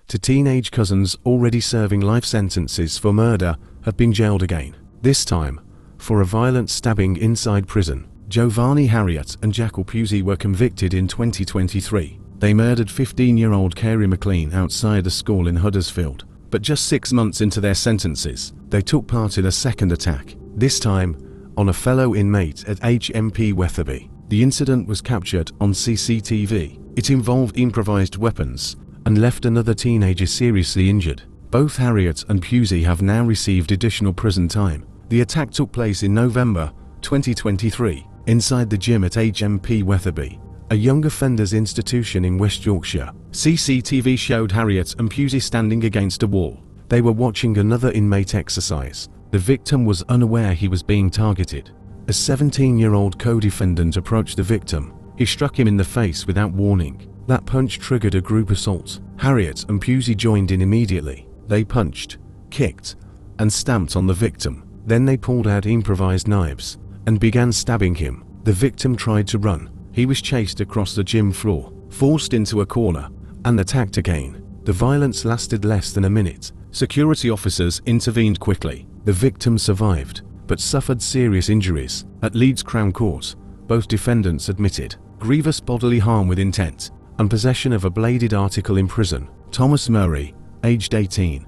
Two teenage cousins already serving life sentences for murder have been jailed again, this time for a violent stabbing inside prison. Jovani Harriott and Jakele Pusey were convicted in 2023. They murdered 15-year-old Khayri Mclean outside a school in Huddersfield. But just 6 months into their sentences, they took part in a second attack, this time on a fellow inmate at HMP Wetherby. The incident was captured on CCTV. It involved improvised weapons and left another teenager seriously injured. Both Harriott and Pusey have now received additional prison time. The attack took place in November 2023 inside the gym at HMP Wetherby, a young offenders institution in West Yorkshire. CCTV showed Harriott and Pusey standing against a wall. They were watching another inmate exercise. The victim was unaware he was being targeted. A 17-year-old co-defendant approached the victim. He struck him in the face without warning. That punch triggered a group assault. Harriott and Pusey joined in immediately. They punched, kicked, and stamped on the victim. Then they pulled out improvised knives and began stabbing him. The victim tried to run. He was chased across the gym floor, forced into a corner, and attacked again. The violence lasted less than a minute. Security officers intervened quickly. The victim survived, but suffered serious injuries. At Leeds Crown Court, both defendants admitted grievous bodily harm with intent and possession of a bladed article in prison. Thomas Murray, aged 18,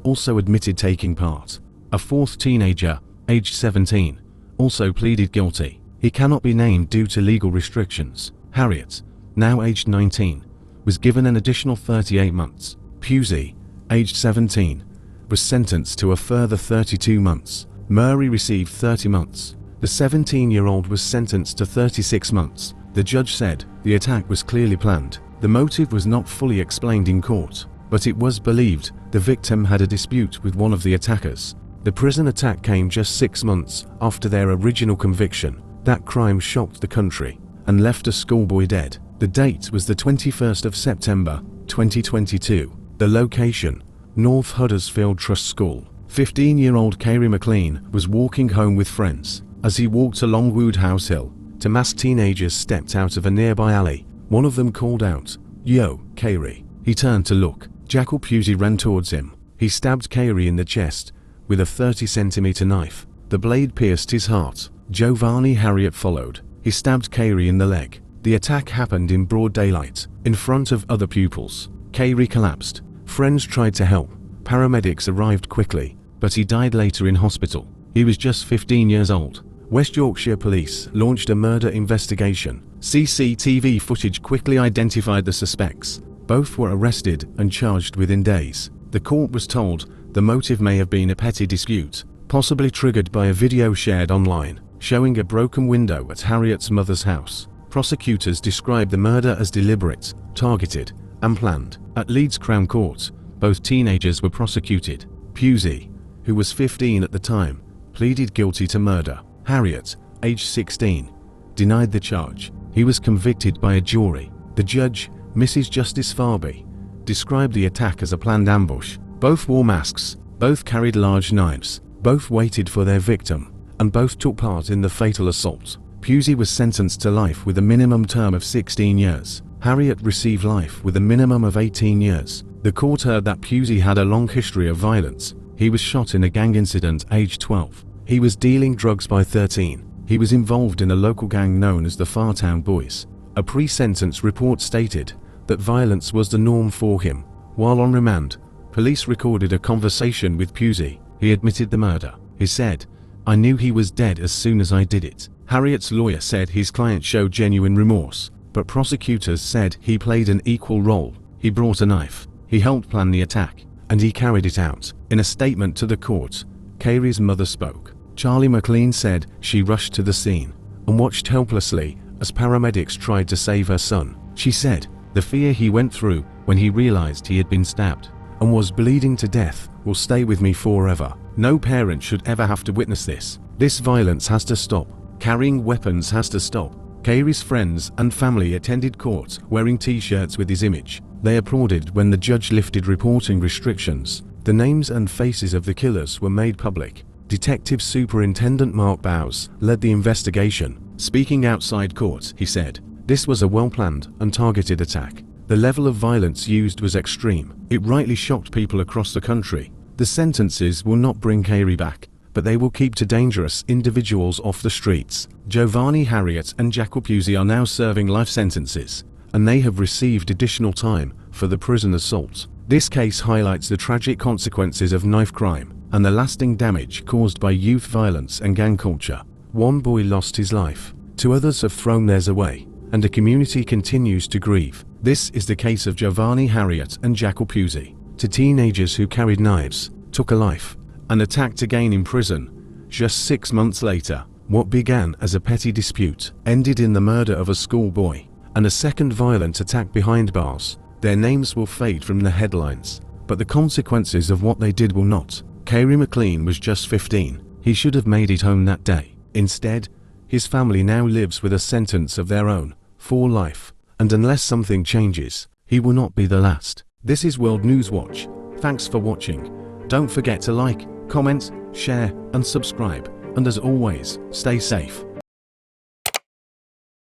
also admitted taking part. A fourth teenager, aged 17, also pleaded guilty. He cannot be named due to legal restrictions. Harriott, now aged 19, was given an additional 38 months. Pusey, aged 17, was sentenced to a further 32 months. Murray received 30 months. The 17-year-old was sentenced to 36 months. The judge said the attack was clearly planned. The motive was not fully explained in court, but it was believed the victim had a dispute with one of the attackers. The prison attack came just 6 months after their original conviction. That crime shocked the country and left a schoolboy dead. The date was the 21st of September, 2022. The location, North Huddersfield Trust School. 15-year-old Khayri Mclean was walking home with friends. As he walked along Woodhouse Hill, two masked teenagers stepped out of a nearby alley. One of them called out, "Yo, Khayri." He turned to look. Jakele Pusey ran towards him. He stabbed Khayri in the chest with a 30-centimeter knife. The blade pierced his heart. Jovani Harriott followed. He stabbed Khayri in the leg. The attack happened in broad daylight, in front of other pupils. Khayri collapsed. Friends tried to help. Paramedics arrived quickly, but he died later in hospital. He was just 15 years old. West Yorkshire Police launched a murder investigation. CCTV footage quickly identified the suspects. Both were arrested and charged within days. The court was told the motive may have been a petty dispute, possibly triggered by a video shared online, showing a broken window at Harriott's mother's house. Prosecutors described the murder as deliberate, targeted, and planned. At Leeds Crown Court, both teenagers were prosecuted. Pusey, who was 15 at the time, pleaded guilty to murder. Harriott, aged 16, denied the charge. He was convicted by a jury. The judge, Mrs. Justice Farby, described the attack as a planned ambush. Both wore masks, both carried large knives, both waited for their victim, and both took part in the fatal assault. Pusey was sentenced to life with a minimum term of 16 years. Harriott received life with a minimum of 18 years. The court heard that Pusey had a long history of violence. He was shot in a gang incident aged 12. He was dealing drugs by 13. He was involved in a local gang known as the Fartown Boys. A pre-sentence report stated that violence was the norm for him. While on remand, police recorded a conversation with Pusey. He admitted the murder. He said, "I knew he was dead as soon as I did it." Harriott's lawyer said his client showed genuine remorse, but prosecutors said he played an equal role. He brought a knife, he helped plan the attack, and he carried it out. In a statement to the court, Khayri's mother spoke. Jakele McClean said she rushed to the scene and watched helplessly as paramedics tried to save her son. She said, "The fear he went through when he realized he had been stabbed and was bleeding to death will stay with me forever. No parent should ever have to witness this. This violence has to stop. Carrying weapons has to stop." Khayri's friends and family attended court wearing t-shirts with his image. They applauded when the judge lifted reporting restrictions. The names and faces of the killers were made public. Detective Superintendent Mark Bowes led the investigation. Speaking outside court, he said, "This was a well-planned and targeted attack. The level of violence used was extreme. It rightly shocked people across the country. The sentences will not bring Khayri back, but they will keep two dangerous individuals off the streets. Jovani Harriott and Jakele Pusey are now serving life sentences, and they have received additional time for the prison assault. This case highlights the tragic consequences of knife crime and the lasting damage caused by youth violence and gang culture. One boy lost his life, two others have thrown theirs away, and the community continues to grieve. This is the case of Jovani Harriott and Jakele Pusey, two teenagers who carried knives, took a life, and attacked again in prison. Just 6 months later, what began as a petty dispute ended in the murder of a schoolboy and a second violent attack behind bars. Their names will fade from the headlines, but the consequences of what they did will not. Khayri Mclean was just 15. He should have made it home that day. Instead, his family now lives with a sentence of their own for life, and unless something changes, he will not be the last. This is World News Watch. Thanks for watching. Don't forget to like, comment, share, and subscribe. And as always, stay safe.